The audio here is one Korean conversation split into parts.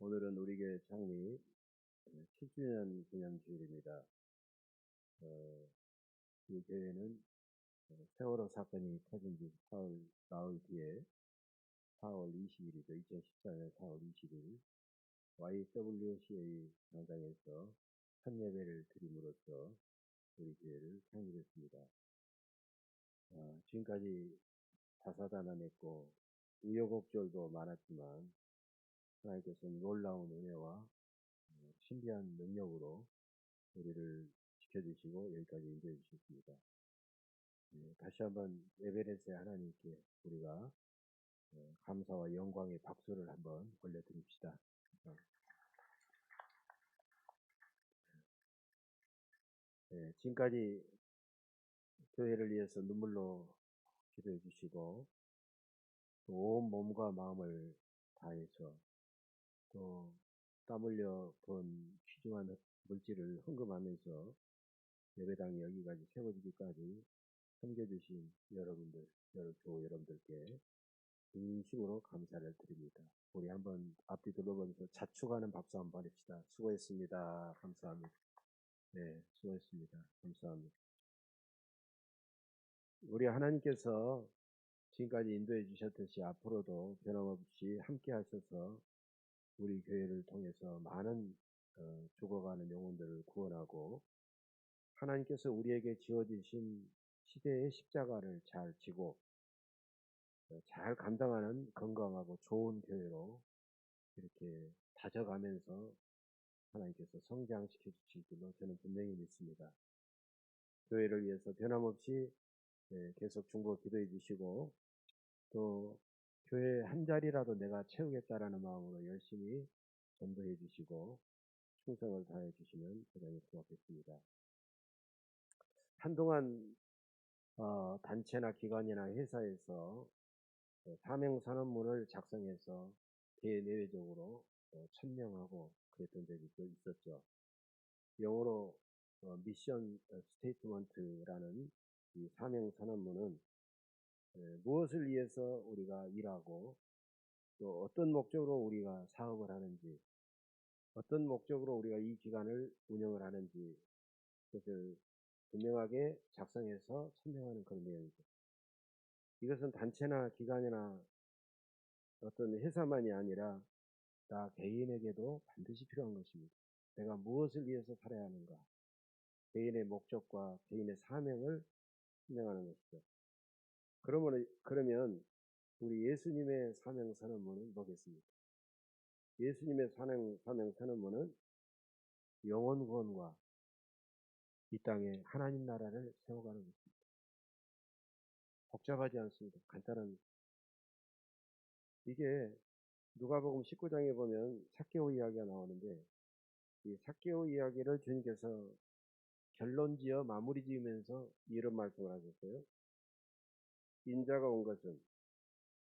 오늘은 우리 교회 창립 7주년 기념주일입니다. 이 교회는 세월호 사건이 터진 지 나흘 뒤에 4월 20일이죠. 2014년 4월 20일 YWCA 광장에서 첫 예배를 드림으로써 우리 교회를 창립했습니다. 지금까지 다사다난했고 우여곡절도 많았지만 하나님께서는 놀라운 은혜와 신비한 능력으로 우리를 지켜주시고 여기까지 인도해 주셨습니다. 다시 한번 에베레스의 하나님께 우리가 감사와 영광의 박수를 한번 올려드립시다. 지금까지 교회를 위해서 눈물로 기도해 주시고 또 온 몸과 마음을 다해서 또 땀 흘려 본 귀중한 물질을 헌금하면서 예배당이 여기까지 세워지기까지 섬겨주신 여러분들, 교우 여러분들께 진심으로 감사를 드립니다. 우리 한번 앞뒤 둘러보면서 자축하는 박수 한번 보냅시다. 수고했습니다. 감사합니다. 네, 수고했습니다. 감사합니다. 우리 하나님께서 지금까지 인도해 주셨듯이 앞으로도 변함없이 함께 하셔서 우리 교회를 통해서 많은 죽어가는 영혼들을 구원하고 하나님께서 우리에게 지어주신 시대의 십자가를 잘 지고 잘 감당하는 건강하고 좋은 교회로 이렇게 다져가면서 하나님께서 성장시켜 주실 줄로 저는 분명히 믿습니다. 교회를 위해서 변함없이 계속 중보 기도해 주시고 또 교회 한 자리라도 내가 채우겠다라는 마음으로 열심히 전도해 주시고 충성을 다해 주시면 대단히 고맙겠습니다. 한동안 단체나 기관이나 회사에서 사명선언문을 작성해서 대내외적으로 천명하고 그랬던 적이 있었죠. 영어로 미션 스테이트먼트라는 이 사명선언문은 무엇을 위해서 우리가 일하고 또 어떤 목적으로 우리가 사업을 하는지 어떤 목적으로 우리가 이 기관을 운영을 하는지 그것을 분명하게 작성해서 천명하는 그런 내용이죠. 이것은 단체나 기관이나 어떤 회사만이 아니라 나 개인에게도 반드시 필요한 것입니다. 내가 무엇을 위해서 살아야 하는가? 개인의 목적과 개인의 사명을 설명하는 것이죠. 그러면 우리 예수님의 사명 선언문은 뭐겠습니까? 예수님의 사명 선언문은 영혼 구원과 이 땅에 하나님 나라를 세워가는 것입니다. 복잡하지 않습니다. 간단한 이게 누가복음 19장에 보면 삭개오 이야기가 나오는데 이 삭개오 이야기를 주님께서 결론지어 마무리 지으면서 이런 말씀을 하셨어요. 인자가 온 것은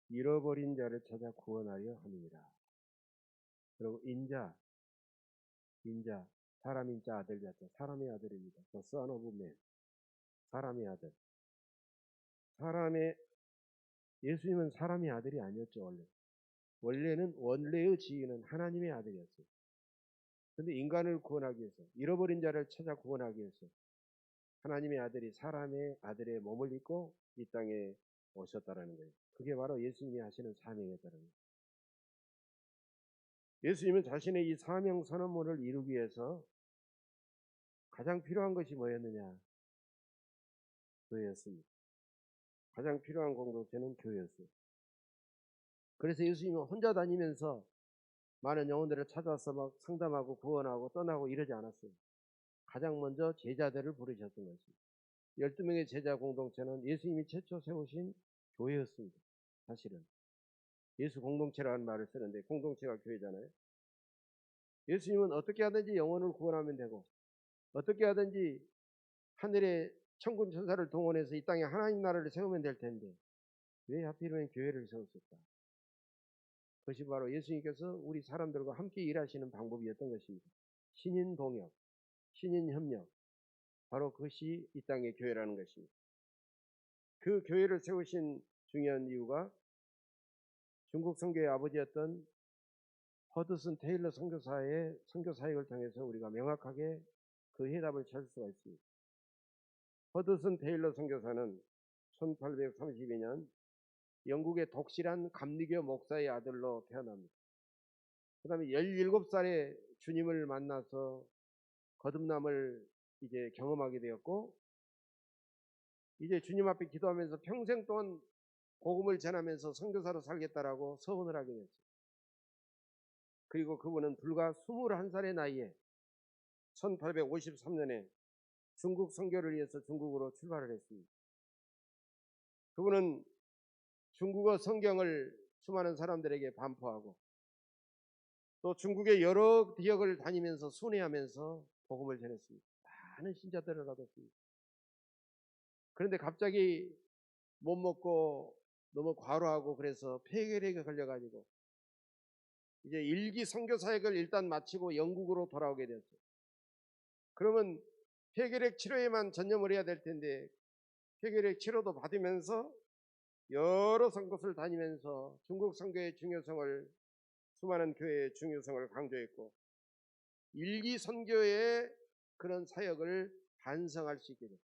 잃어버린 자를 찾아 구원하려 함이니라. 그리고 인자 사람 인자 아들 자자 사람의 아들입니다. The Son of Man 사람의 아들. 예수님은 사람의 아들이 아니었죠. 원래는 원래의 지위는 하나님의 아들이었어요. 그런데 인간을 구원하기 위해서 잃어버린 자를 찾아 구원하기 위해서 하나님의 아들이 사람의 아들의 몸을 입고 이 땅에 오셨다라는 거예요. 그게 바로 예수님이 하시는 사명이었다는 거예요. 예수님은 자신의 이 사명 선언문을 이루기 위해서 가장 필요한 것이 뭐였느냐? 교회였습니다. 가장 필요한 공동체는 교회였어요. 그래서 예수님은 혼자 다니면서 많은 영혼들을 찾아서 막 상담하고 구원하고 떠나고 이러지 않았어요. 가장 먼저 제자들을 부르셨던 것입니다. 12명의 제자 공동체는 예수님이 최초 세우신 교회였습니다. 사실은 예수 공동체라는 말을 쓰는데 공동체가 교회잖아요. 예수님은 어떻게 하든지 영혼을 구원하면 되고 어떻게 하든지 하늘의 천군 천사를 동원해서 이 땅에 하나님 나라를 세우면 될 텐데 왜 하필이면 교회를 세웠을까? 그것이 바로 예수님께서 우리 사람들과 함께 일하시는 방법이었던 것입니다. 신인 동역, 신인 협력, 바로 그것이 이 땅의 교회라는 것입니다. 그 교회를 세우신 중요한 이유가 중국 선교의 아버지였던 허드슨 테일러 선교사의 선교 사역을 통해서 우리가 명확하게 그 해답을 찾을 수가 있습니다. 허드슨 테일러 선교사는 1832년 영국의 독실한 감리교 목사의 아들로 태어납니다. 그 다음에 17살에 주님을 만나서 거듭남을 이제 경험하게 되었고, 이제 주님 앞에 기도하면서 평생 동안 복음을 전하면서 선교사로 살겠다라고 서원을 하게 됐어요. 그리고 그분은 불과 21살의 나이에 1853년에 중국 선교를 위해서 중국으로 출발을 했습니다. 그분은 중국어 성경을 수많은 사람들에게 반포하고 또 중국의 여러 지역을 다니면서 순회하면서 복음을 전했습니다. 많은 신자들을 얻었습니다. 그런데 갑자기 못 먹고 너무 과로하고 그래서 폐결핵에 걸려가지고 이제 일기 선교 사역을 일단 마치고 영국으로 돌아오게 되었어요. 그러면 폐결핵 치료에만 전념을 해야 될 텐데 폐결핵 치료도 받으면서 여러 곳을 다니면서 중국 선교의 중요성을, 수많은 교회의 중요성을 강조했고 일기 선교의 그런 사역을 반성할 수 있게 됐어요.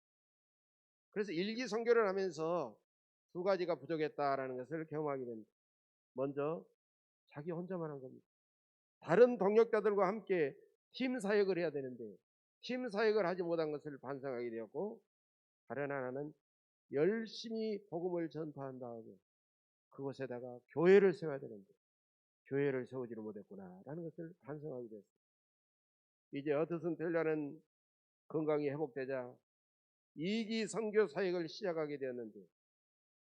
그래서 일기 선교를 하면서 두 가지가 부족했다라는 것을 경험하게 됩니다. 먼저 자기 혼자만 한 겁니다. 다른 동역자들과 함께 팀 사역을 해야 되는데 팀 사역을 하지 못한 것을 반성하게 되었고, 다른 하나는 열심히 복음을 전파한 다음에 그곳에다가 교회를 세워야 되는데 교회를 세우지를 못했구나라는 것을 반성하게 됐어요. 이제 어떻든 되려는 건강이 회복되자 2기 선교 사역을 시작하게 되었는데,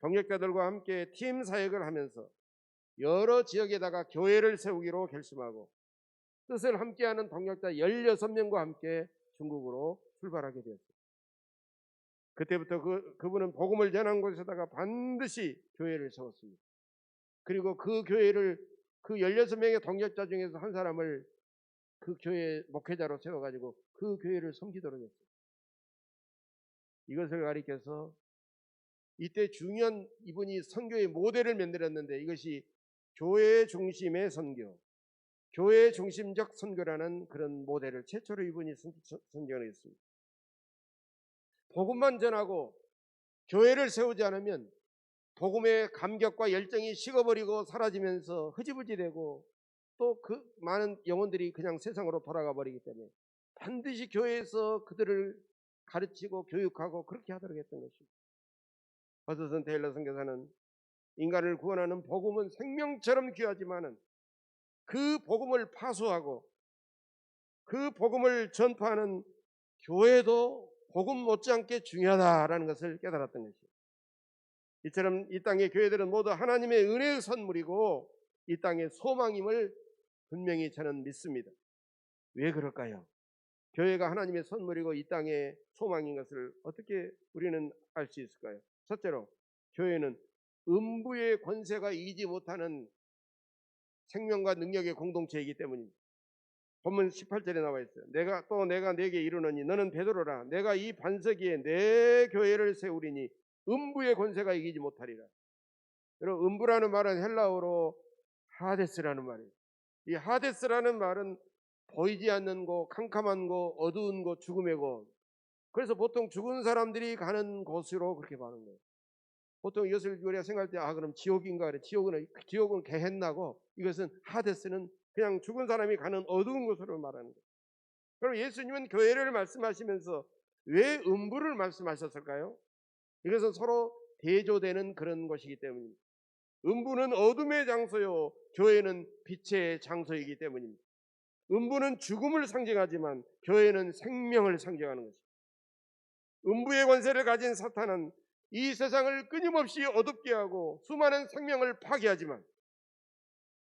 동역자들과 함께 팀 사역을 하면서 여러 지역에다가 교회를 세우기로 결심하고 뜻을 함께하는 동역자 16명과 함께 중국으로 출발하게 되었어요. 그때부터 그분은 복음을 전한 곳에다가 반드시 교회를 세웠습니다. 그리고 그 교회를 그 16명의 동역자 중에서 한 사람을 그 교회 목회자로 세워가지고 그 교회를 섬기도록 했어요. 이것을 가리켜서 이때 중요한 이분이 선교의 모델을 만들었는데, 이것이 교회 중심의 선교, 교회 중심적 선교라는 그런 모델을 최초로 이분이 선정했습니다. 복음만 전하고 교회를 세우지 않으면 복음의 감격과 열정이 식어버리고 사라지면서 흐지부지 되고 또 그 많은 영혼들이 그냥 세상으로 돌아가 버리기 때문에 반드시 교회에서 그들을 가르치고 교육하고 그렇게 하도록 했던 것입니다. 허드슨 테일러 선교사는 인간을 구원하는 복음은 생명처럼 귀하지만은 그 복음을 파수하고 그 복음을 전파하는 교회도 복음 못지않게 중요하다라는 것을 깨달았던 것이죠. 이처럼 이 땅의 교회들은 모두 하나님의 은혜의 선물이고 이 땅의 소망임을 분명히 저는 믿습니다. 왜 그럴까요? 교회가 하나님의 선물이고 이 땅의 소망인 것을 어떻게 우리는 알 수 있을까요? 첫째로, 교회는 음부의 권세가 이기지 못하는 생명과 능력의 공동체이기 때문입니다. 본문 18절에 나와 있어요. 내가 네게 이르노니 너는 베드로라. 내가 이 반석 위에 내 교회를 세우리니 음부의 권세가 이기지 못하리라. 여러분, 음부라는 말은 헬라어로 하데스라는 말이에요. 이 하데스라는 말은 보이지 않는 곳, 캄캄한 곳, 어두운 곳, 죽음의 곳. 그래서 보통 죽은 사람들이 가는 곳으로 그렇게 말하는 거예요. 보통 이것을 우리가 생각할 때 그럼 지옥인가 그래. 지옥은 게헨나고 이것은 하데스는 그냥 죽은 사람이 가는 어두운 곳으로 말하는 거예요. 그럼 예수님은 교회를 말씀하시면서 왜 음부를 말씀하셨을까요? 이것은 서로 대조되는 그런 것이기 때문입니다. 음부는 어둠의 장소요, 교회는 빛의 장소이기 때문입니다. 음부는 죽음을 상징하지만 교회는 생명을 상징하는 것입니다. 음부의 권세를 가진 사탄은 이 세상을 끊임없이 어둡게 하고 수많은 생명을 파괴하지만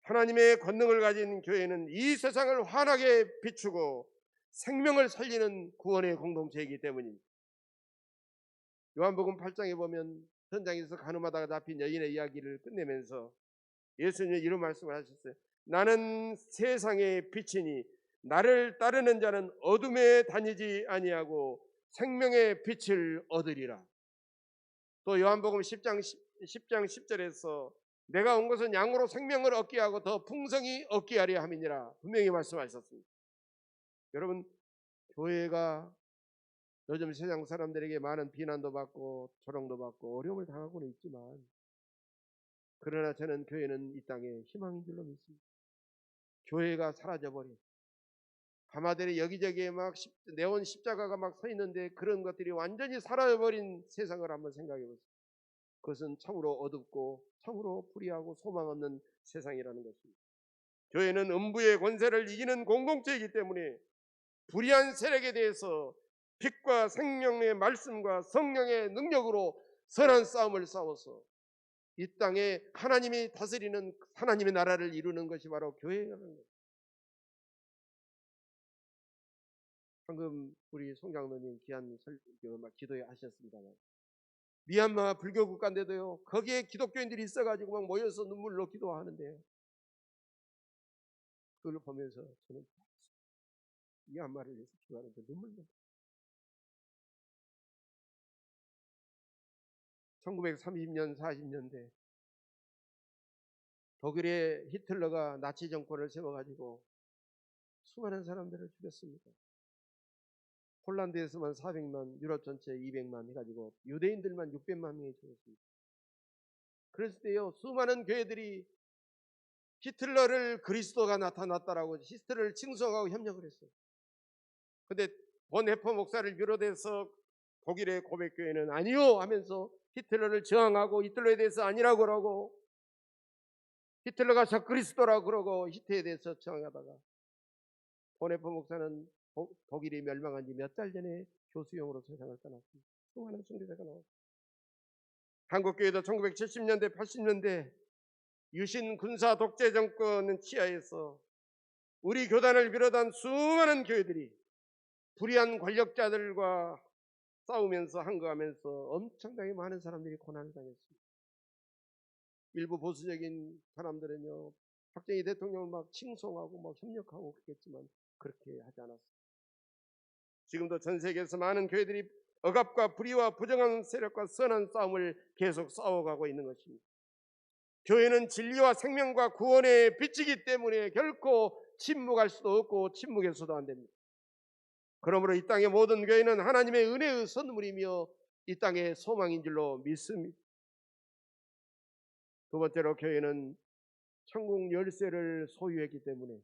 하나님의 권능을 가진 교회는 이 세상을 환하게 비추고 생명을 살리는 구원의 공동체이기 때문입니다. 요한복음 8장에 보면 전장에서 가늠하다가 잡힌 여인의 이야기를 끝내면서 예수님이 이런 말씀을 하셨어요. 나는 세상의 빛이니 나를 따르는 자는 어둠에 다니지 아니하고 생명의 빛을 얻으리라. 또 요한복음 10장 10절에서 내가 온 것은 양으로 생명을 얻게 하고 더 풍성히 얻게 하려 함이니라 분명히 말씀하셨습니다. 여러분, 교회가 요즘 세상 사람들에게 많은 비난도 받고 조롱도 받고 어려움을 당하고는 있지만, 그러나 저는 교회는 이 땅에 희망인 줄로 믿습니다. 교회가 사라져버린, 밤하늘에 여기저기에 막 네온 십자가가 막 서 있는데 그런 것들이 완전히 사라져버린 세상을 한번 생각해 보세요. 그것은 참으로 어둡고 참으로 불의하고 소망 없는 세상이라는 것입니다. 교회는 음부의 권세를 이기는 공동체이기 때문에 불의한 세력에 대해서 빛과 생명의 말씀과 성령의 능력으로 선한 싸움을 싸워서 이 땅에 하나님이 다스리는 하나님의 나라를 이루는 것이 바로 교회라는 거예요. 방금 우리 송장로님 귀한 기도에 하셨습니다만, 미얀마 불교 국가인데도요, 거기에 기독교인들이 있어가지고 막 모여서 눈물로 기도하는데, 그걸 보면서 저는 미얀마를 위해서 기도하는데 눈물 나. 1930년 40년대 독일의 히틀러가 나치 정권을 세워가지고 수많은 사람들을 죽였습니다. 폴란드에서만 400만, 유럽 전체 200만 해가지고 유대인들만 600만 명이 죽었습니다. 그랬을 때요, 수많은 교회들이 히틀러를 그리스도가 나타났다라고 히틀러를 칭송하고 협력을 했어요. 근데 본헤퍼 목사를 비롯해서 독일의 고백교회는 아니요 하면서 히틀러를 저항하고 히틀러에 대해서 아니라고 그러고, 히틀러가 적그리스도라고 그러고 히트에 대해서 저항하다가 본헤퍼 목사는 독일이 멸망한 지 몇 달 전에 교수용으로 세상을 떠났습니다. 수많은 순교자가 나왔습니다. 한국교회도 1970년대 80년대 유신 군사 독재 정권 치하에서 우리 교단을 비롯한 수많은 교회들이 불의한 권력자들과 싸우면서 항거하면서 엄청나게 많은 사람들이 고난을 당했습니다. 일부 보수적인 사람들은요, 박정희 대통령을 막 칭송하고 막 협력하고 그랬지만 그렇게 하지 않았습니다. 지금도 전 세계에서 많은 교회들이 억압과 불의와 부정한 세력과 선한 싸움을 계속 싸워가고 있는 것입니다. 교회는 진리와 생명과 구원의 빛이기 때문에 결코 침묵할 수도 없고 침묵해서도 안 됩니다. 그러므로 이 땅의 모든 교회는 하나님의 은혜의 선물이며 이 땅의 소망인 줄로 믿습니다. 두 번째로, 교회는 천국 열쇠를 소유했기 때문에,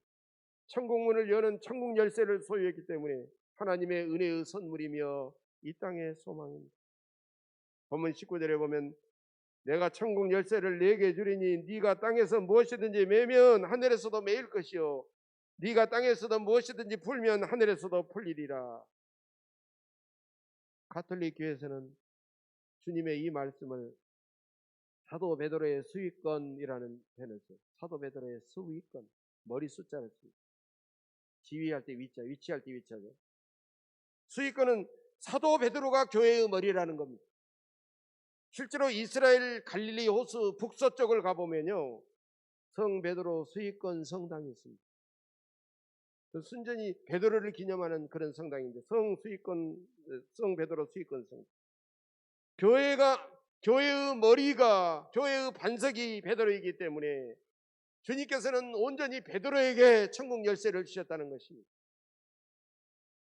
천국문을 여는 천국 열쇠를 소유했기 때문에 하나님의 은혜의 선물이며 이 땅의 소망입니다. 본문 19절에 보면 내가 천국 열쇠를 네게 주리니 네가 땅에서 무엇이든지 매면 하늘에서도 매일 것이요 네가 땅에서도 무엇이든지 풀면 하늘에서도 풀리리라. 가톨릭 교회에서는 주님의 이 말씀을 사도 베드로의 수위권이라는 표현을 써요. 사도 베드로의 수위권, 머리 숫자를 씁니다. 지휘할 때 위자, 위치할 때 위자죠. 수위권은 사도 베드로가 교회의 머리라는 겁니다. 실제로 이스라엘 갈릴리 호수 북서쪽을 가보면요, 성 베드로 수위권 성당이 있습니다. 순전히 베드로를 기념하는 그런 성당인데, 성 베드로 수위권 성당. 교회의 머리가, 교회의 반석이 베드로이기 때문에 주님께서는 온전히 베드로에게 천국 열쇠를 주셨다는 것입니다.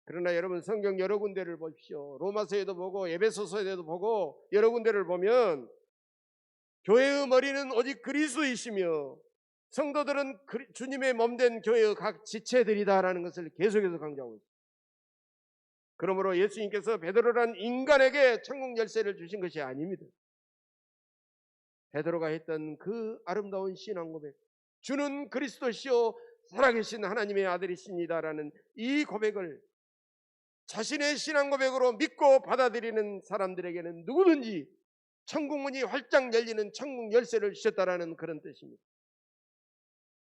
그러나 여러분, 성경 여러 군데를 보십시오. 로마서에도 보고 에베소서에도 보고 여러 군데를 보면 교회의 머리는 오직 그리스도이시며 성도들은 주님의 몸된 교회의 각 지체들이다라는 것을 계속해서 강조하고 있습니다. 그러므로 예수님께서 베드로란 인간에게 천국 열쇠를 주신 것이 아닙니다. 베드로가 했던 그 아름다운 신앙 고백, 주는 그리스도시요 살아계신 하나님의 아들이십니다라는 이 고백을 자신의 신앙 고백으로 믿고 받아들이는 사람들에게는 누구든지 천국문이 활짝 열리는 천국 열쇠를 주셨다라는 그런 뜻입니다.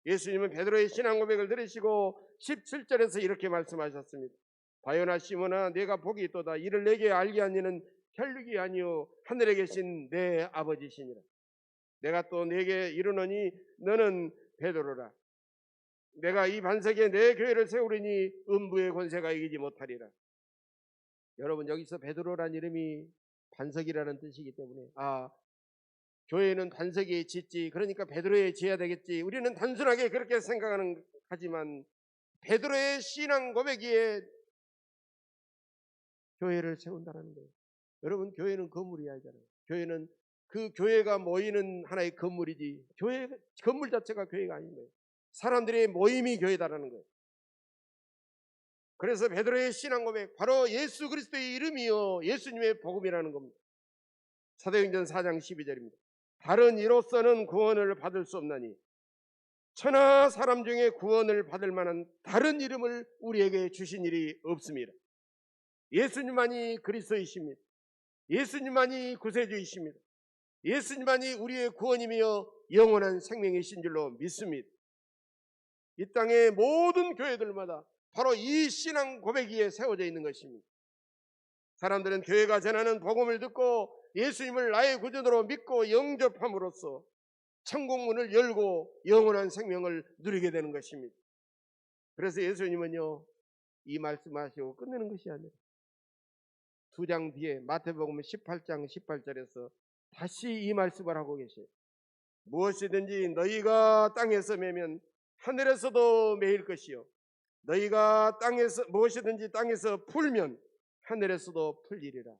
예수님은 베드로의 신앙 고백을 들으시고 17절에서 이렇게 말씀하셨습니다. 바요나 시몬아, 내가 복이 있도다. 이를 내게 알게 하니는 혈육이 아니요 하늘에 계신 내 아버지시니라. 내가 또 내게 이르노니 너는 베드로라. 내가 이 반석에 내 교회를 세우리니 음부의 권세가 이기지 못하리라. 여러분, 여기서 베드로란 이름이 반석이라는 뜻이기 때문에 교회는 반석에 짓지, 그러니까 베드로에 지어야 되겠지, 우리는 단순하게 그렇게 생각하는 하지만 베드로의 신앙 고백에 교회를 세운다는 거예요. 여러분, 교회는 건물이 아니잖아요. 교회는 그 교회가 모이는 하나의 건물이지, 교회 건물 자체가 교회가 아닌 거예요. 사람들의 모임이 교회다라는 거예요. 그래서 베드로의 신앙 고백, 바로 예수 그리스도의 이름이요 예수님의 복음이라는 겁니다. 사도행전 4장 12절입니다. 다른 이로서는 구원을 받을 수 없나니 천하 사람 중에 구원을 받을 만한 다른 이름을 우리에게 주신 일이 없습니다. 예수님만이 그리스도이십니다. 예수님만이 구세주이십니다. 예수님만이 우리의 구원이며 영원한 생명이신 줄로 믿습니다. 이 땅의 모든 교회들마다 바로 이 신앙 고백 위에 세워져 있는 것입니다. 사람들은 교회가 전하는 복음을 듣고 예수님을 나의 구주로 믿고 영접함으로써 천국문을 열고 영원한 생명을 누리게 되는 것입니다. 그래서 예수님은요, 이 말씀하시고 끝내는 것이 아니라 2장 뒤에 마태복음 18장 18절에서 다시 이 말씀을 하고 계세요. 무엇이든지 너희가 땅에서 매면 하늘에서도 매일 것이요, 너희가 무엇이든지 땅에서 풀면 하늘에서도 풀리리라.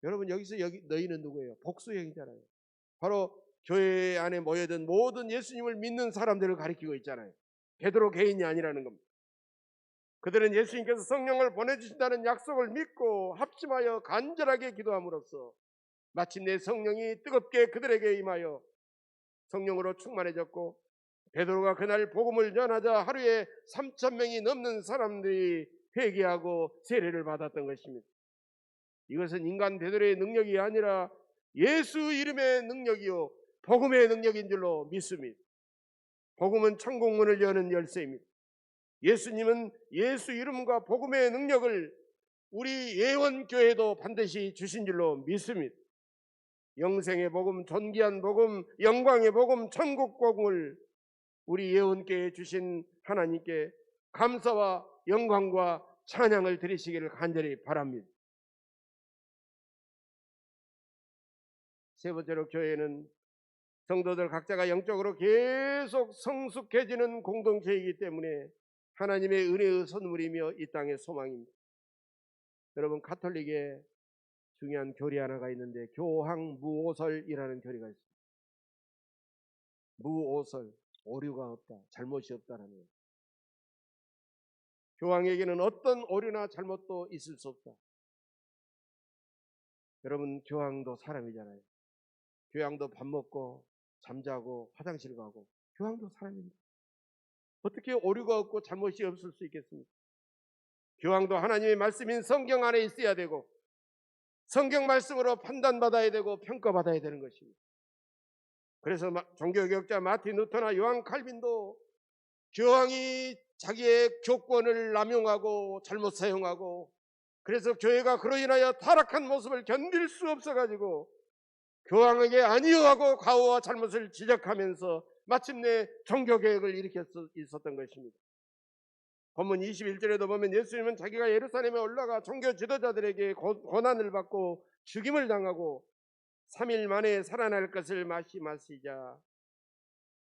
여러분, 여기서 너희는 누구예요? 복수형이잖아요. 바로 교회 안에 모여든 모든 예수님을 믿는 사람들을 가리키고 있잖아요. 베드로 개인이 아니라는 겁니다. 그들은 예수님께서 성령을 보내주신다는 약속을 믿고 합심하여 간절하게 기도함으로써 마침내 성령이 뜨겁게 그들에게 임하여 성령으로 충만해졌고, 베드로가 그날 복음을 전하자 하루에 3,000명이 넘는 사람들이 회개하고 세례를 받았던 것입니다. 이것은 인간 베드로의 능력이 아니라 예수 이름의 능력이요 복음의 능력인 줄로 믿습니다. 복음은 천국문을 여는 열쇠입니다. 예수님은 예수 이름과 복음의 능력을 우리 예원교회도 반드시 주신 줄로 믿습니다. 영생의 복음, 존귀한 복음, 영광의 복음, 천국 복음을 우리 예원교회에 주신 하나님께 감사와 영광과 찬양을 드리시기를 간절히 바랍니다. 세 번째로, 교회는 성도들 각자가 영적으로 계속 성숙해지는 공동체이기 때문에 하나님의 은혜의 선물이며 이 땅의 소망입니다. 여러분, 가톨릭에 중요한 교리 하나가 있는데 교황무오설이라는 교리가 있습니다. 무오설, 오류가 없다, 잘못이 없다라는 거예요. 교황에게는 어떤 오류나 잘못도 있을 수 없다. 여러분, 교황도 사람이잖아요. 교황도 밥 먹고 잠자고 화장실 가고, 교황도 사람입니다. 어떻게 오류가 없고 잘못이 없을 수 있겠습니까? 교황도 하나님의 말씀인 성경 안에 있어야 되고 성경 말씀으로 판단받아야 되고 평가받아야 되는 것입니다. 그래서 종교개혁자 마틴 루터나 요한 칼빈도 교황이 자기의 교권을 남용하고 잘못 사용하고, 그래서 교회가 그로 인하여 타락한 모습을 견딜 수 없어가지고 교황에게 아니요하고 과오와 잘못을 지적하면서 마침내 종교개혁을 일으켜 있었던 것입니다. 본문 21절에도 보면 예수님은 자기가 예루살렘에 올라가 종교 지도자들에게 고난을 받고 죽임을 당하고 3일 만에 살아날 것을 말씀하시자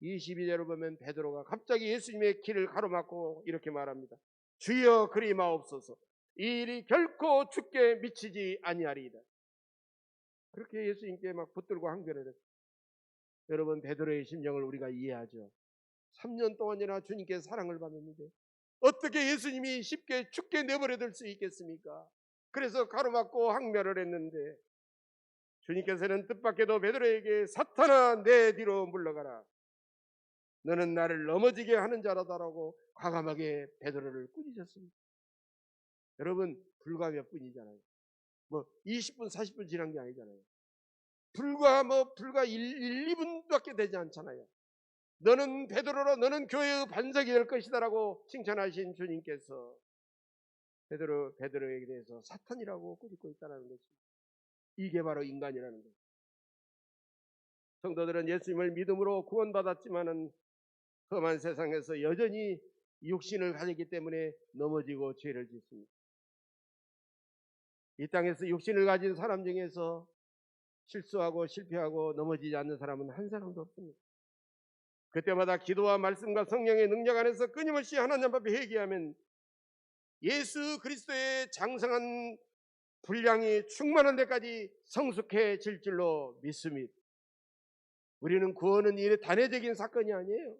22절을 보면 베드로가 갑자기 예수님의 길을 가로막고 이렇게 말합니다. 주여 그리 마옵소서, 이 일이 결코 주께 미치지 아니하리이다. 그렇게 예수님께 막 붙들고 항변을 했어요. 여러분, 베드로의 심정을 우리가 이해하죠. 3년 동안이나 주님께 사랑을 받았는데 어떻게 예수님이 쉽게 죽게 내버려둘 수 있겠습니까? 그래서 가로막고 항변을 했는데 주님께서는 뜻밖에도 베드로에게 사탄아 내 뒤로 물러가라, 너는 나를 넘어지게 하는 자라다라고 과감하게 베드로를 꾸짖었습니다. 여러분, 불과 몇 분이잖아요. 20분 40분 지난 게 아니잖아요. 불과 1, 2분밖에 되지 않잖아요. 너는 베드로로 너는 교회의 반석이 될 것이다라고 칭찬하신 주님께서 베드로에게 대해서 사탄이라고 꾸짖고 있다는 것입니다. 이게 바로 인간이라는 거예요. 성도들은 예수님을 믿음으로 구원받았지만은 험한 세상에서 여전히 육신을 가졌기 때문에 넘어지고 죄를 짓습니다. 이 땅에서 육신을 가진 사람 중에서 실수하고 실패하고 넘어지지 않는 사람은 한 사람도 없습니다. 그때마다 기도와 말씀과 성령의 능력 안에서 끊임없이 하나님 앞에 회개하면 예수 그리스도의 장성한 분량이 충만한 데까지 성숙해질 줄로 믿습니다. 우리는 구원은 이 단회적인 사건이 아니에요.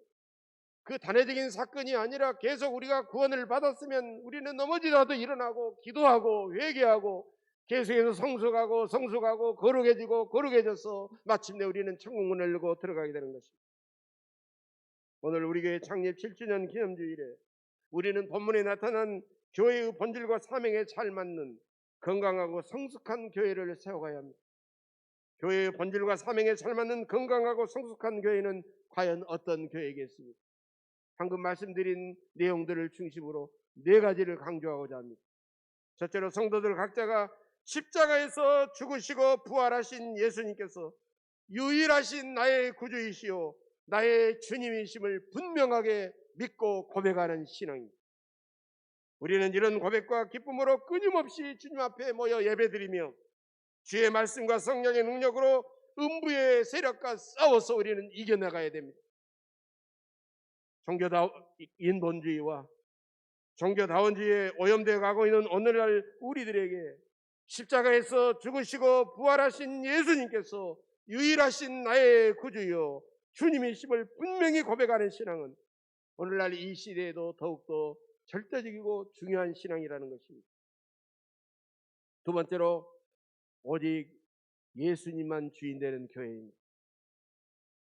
그 단회적인 사건이 아니라 계속 우리가 구원을 받았으면 우리는 넘어지더라도 일어나고 기도하고 회개하고 계속해서 성숙하고 거룩해져서 마침내 우리는 천국문을 열고 들어가게 되는 것입니다. 오늘 우리 교회 창립 7주년 기념주일에 우리는 본문에 나타난 교회의 본질과 사명에 잘 맞는 건강하고 성숙한 교회를 세워가야 합니다. 교회의 본질과 사명에 잘 맞는 건강하고 성숙한 교회는 과연 어떤 교회이겠습니까? 방금 말씀드린 내용들을 중심으로 4가지를 강조하고자 합니다. 첫째로 성도들 각자가 십자가에서 죽으시고 부활하신 예수님께서 유일하신 나의 구주이시요 나의 주님이심을 분명하게 믿고 고백하는 신앙입니다. 우리는 이런 고백과 기쁨으로 끊임없이 주님 앞에 모여 예배드리며 주의 말씀과 성령의 능력으로 음부의 세력과 싸워서 우리는 이겨나가야 됩니다. 인본주의와 종교다원주의에 오염되어 가고 있는 오늘날 우리들에게 십자가에서 죽으시고 부활하신 예수님께서 유일하신 나의 구주요 주님이심을 분명히 고백하는 신앙은 오늘날 이 시대에도 더욱더 절대적이고 중요한 신앙이라는 것입니다. 두 번째로 오직 예수님만 주인 되는 교회입니다.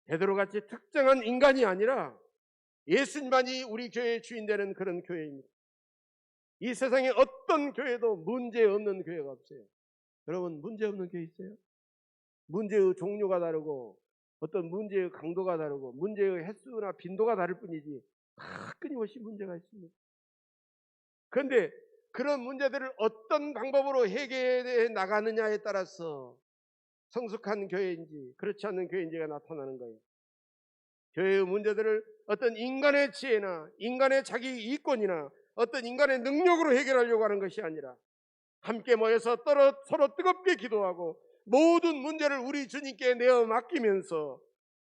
베드로같이 특정한 인간이 아니라 예수님만이 우리 교회의 주인 되는 그런 교회입니다. 이 세상에 어떤 교회도 문제없는 교회가 없어요. 여러분, 문제없는 교회 있어요? 문제의 종류가 다르고 어떤 문제의 강도가 다르고 문제의 횟수나 빈도가 다를 뿐이지 다 끊임없이 문제가 있습니다. 그런데 그런 문제들을 어떤 방법으로 해결해 나가느냐에 따라서 성숙한 교회인지 그렇지 않는 교회인지가 나타나는 거예요. 교회의 문제들을 어떤 인간의 지혜나 인간의 자기 이권이나 어떤 인간의 능력으로 해결하려고 하는 것이 아니라 함께 모여서 서로 뜨겁게 기도하고 모든 문제를 우리 주님께 내어 맡기면서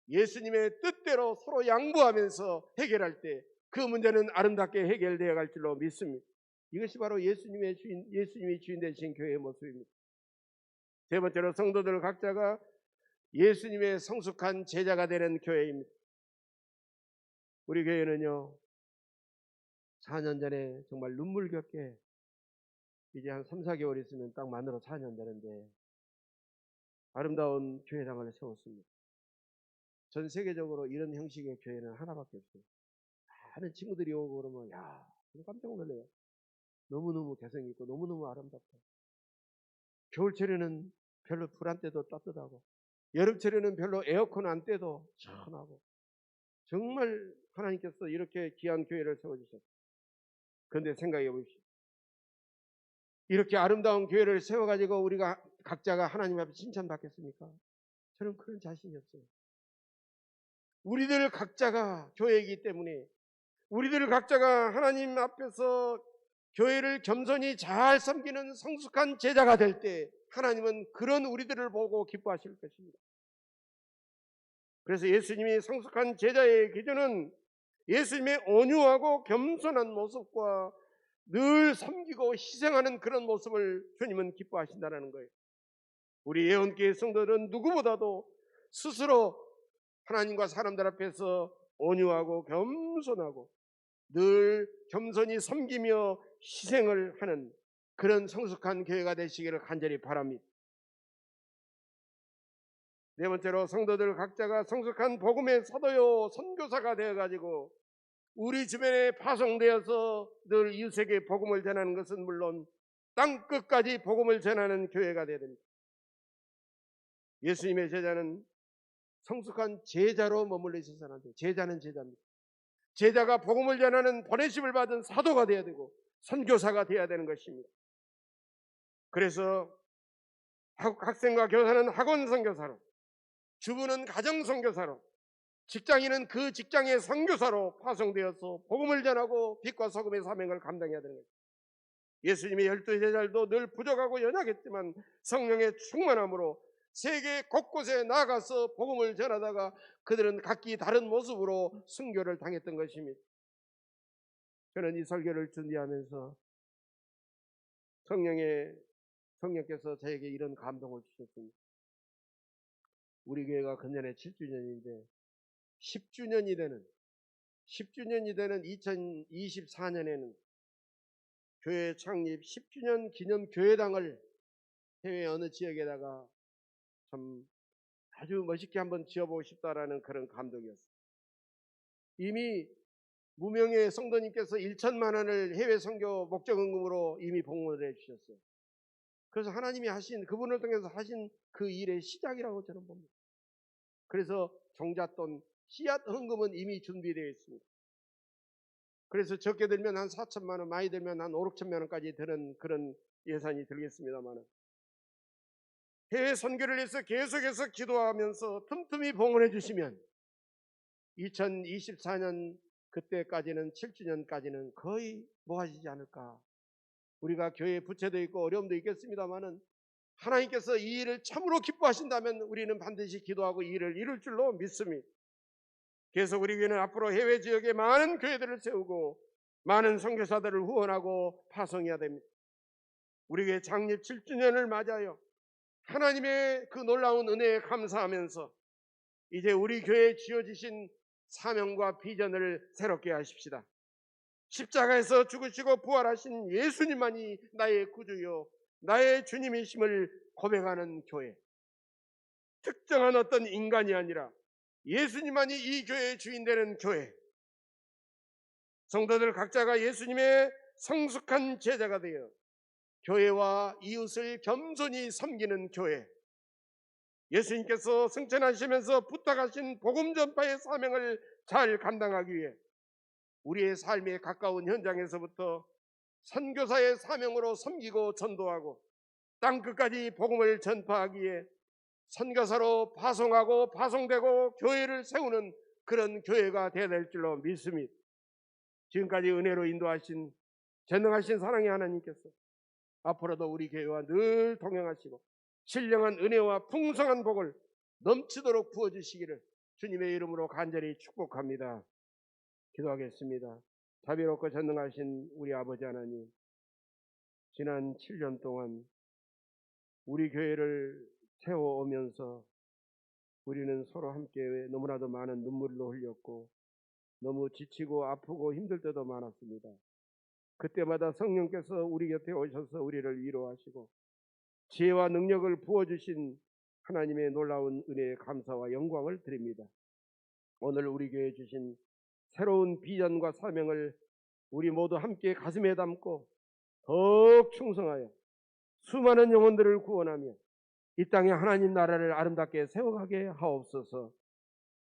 예수님의 뜻대로 서로 양보하면서 해결할 때 그 문제는 아름답게 해결되어 갈 줄로 믿습니다. 이것이 바로 예수님이 주인 되신 교회의 모습입니다. 세 번째로 성도들 각자가 예수님의 성숙한 제자가 되는 교회입니다. 우리 교회는요 4년 전에 정말 눈물겹게 이제 한 3, 4개월 있으면 딱 만으로 4년 되는데 아름다운 교회당을 세웠습니다. 전 세계적으로 이런 형식의 교회는 하나밖에 없어요. 많은 친구들이 오고 그러면 야 깜짝 놀래요. 너무너무 개성있고 너무너무 아름답다. 겨울철에는 별로 불 안 떼도 따뜻하고 여름철에는 별로 에어컨 안 떼도 시원하고 정말 하나님께서 이렇게 귀한 교회를 세워주셨어요. 그런데 생각해 보십시오. 이렇게 아름다운 교회를 세워가지고 우리가 각자가 하나님 앞에 칭찬받겠습니까? 저는 그런 자신이 없어요. 우리들 각자가 교회이기 때문에 우리들 각자가 하나님 앞에서 교회를 겸손히 잘 섬기는 성숙한 제자가 될 때 하나님은 그런 우리들을 보고 기뻐하실 것입니다. 그래서 예수님이 성숙한 제자의 기준은 예수님의 온유하고 겸손한 모습과 늘 섬기고 희생하는 그런 모습을 주님은 기뻐하신다는 거예요. 우리 예언교회 성도들은 누구보다도 스스로 하나님과 사람들 앞에서 온유하고 겸손하고 늘 겸손히 섬기며 희생을 하는 그런 성숙한 교회가 되시기를 간절히 바랍니다. 네 번째로 성도들 각자가 성숙한 복음의 사도요 선교사가 되어가지고 우리 주변에 파송되어서 늘 이웃에게 복음을 전하는 것은 물론 땅 끝까지 복음을 전하는 교회가 되어야 됩니다. 예수님의 제자는 성숙한 제자로 머물러 있어서는 안 돼요. 제자는 제자입니다. 제자가 복음을 전하는 보내심을 받은 사도가 되어야 되고 선교사가 되어야 되는 것입니다. 그래서 학생과 교사는 학원 선교사로, 주부는 가정 선교사로, 직장인은 그 직장의 선교사로 파송되어서 복음을 전하고 빛과 소금의 사명을 감당해야 되는 거예요. 예수님의 12 제자들도 늘 부족하고 연약했지만 성령의 충만함으로 세계 곳곳에 나가서 복음을 전하다가 그들은 각기 다른 모습으로 순교를 당했던 것입니다. 저는 이 설교를 준비하면서 성령께서 저에게 이런 감동을 주셨습니다. 우리 교회가 금년에 7주년인데 10주년이 되는 2024년에는 교회 창립 10주년 기념 교회당을 해외 어느 지역에다가 참 아주 멋있게 한번 지어보고 싶다라는 그런 감동이었어요. 이미 무명의 성도님께서 1천만 원을 해외 선교 목적헌금으로 이미 봉헌을 해주셨어요. 그래서 하나님이 하신, 그분을 통해서 하신 그 일의 시작이라고 저는 봅니다. 그래서 종잣돈 씨앗 헌금은 이미 준비되어 있습니다. 그래서 적게 들면 한 4천만 원, 많이 들면 한 5, 6천만 원까지 드는 그런 예산이 들겠습니다만, 해외 선교를 위해서 계속해서 기도하면서 틈틈이 봉헌해 주시면 2024년 그때까지는 7주년까지는 거의 모아지지 않을까. 우리가 교회 부채도 있고 어려움도 있겠습니다만은 하나님께서 이 일을 참으로 기뻐하신다면 우리는 반드시 기도하고 이 일을 이룰 줄로 믿습니다. 계속 우리 교회는 앞으로 해외 지역에 많은 교회들을 세우고 많은 선교사들을 후원하고 파송해야 됩니다. 우리 교회 창립 7주년을 맞아요. 하나님의 그 놀라운 은혜에 감사하면서 이제 우리 교회에 지어지신 사명과 비전을 새롭게 하십시다. 십자가에서 죽으시고 부활하신 예수님만이 나의 구주요 나의 주님이심을 고백하는 교회, 특정한 어떤 인간이 아니라 예수님만이 이 교회의 주인 되는 교회, 성도들 각자가 예수님의 성숙한 제자가 되어 교회와 이웃을 겸손히 섬기는 교회, 예수님께서 승천하시면서 부탁하신 복음 전파의 사명을 잘 감당하기 위해 우리의 삶에 가까운 현장에서부터 선교사의 사명으로 섬기고 전도하고 땅끝까지 복음을 전파하기에 선교사로 파송하고 파송되고 교회를 세우는 그런 교회가 되어야 될 줄로 믿습니다. 지금까지 은혜로 인도하신 전능하신 사랑의 하나님께서 앞으로도 우리 교회와 늘 동행하시고 신령한 은혜와 풍성한 복을 넘치도록 부어주시기를 주님의 이름으로 간절히 축복합니다. 기도하겠습니다. 자비롭고 전능하신 우리 아버지 하나님, 지난 7년 동안 우리 교회를 세워오면서 우리는 서로 함께 너무나도 많은 눈물로 흘렸고 너무 지치고 아프고 힘들 때도 많았습니다. 그때마다 성령께서 우리 곁에 오셔서 우리를 위로하시고 지혜와 능력을 부어주신 하나님의 놀라운 은혜에 감사와 영광을 드립니다. 오늘 우리 교회에 주신 새로운 비전과 사명을 우리 모두 함께 가슴에 담고 더욱 충성하여 수많은 영혼들을 구원하며 이 땅에 하나님 나라를 아름답게 세워가게 하옵소서.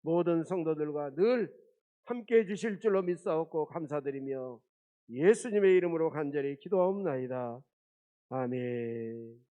모든 성도들과 늘 함께해 주실 줄로 믿사옵고 감사드리며 예수님의 이름으로 간절히 기도하옵나이다. 아멘.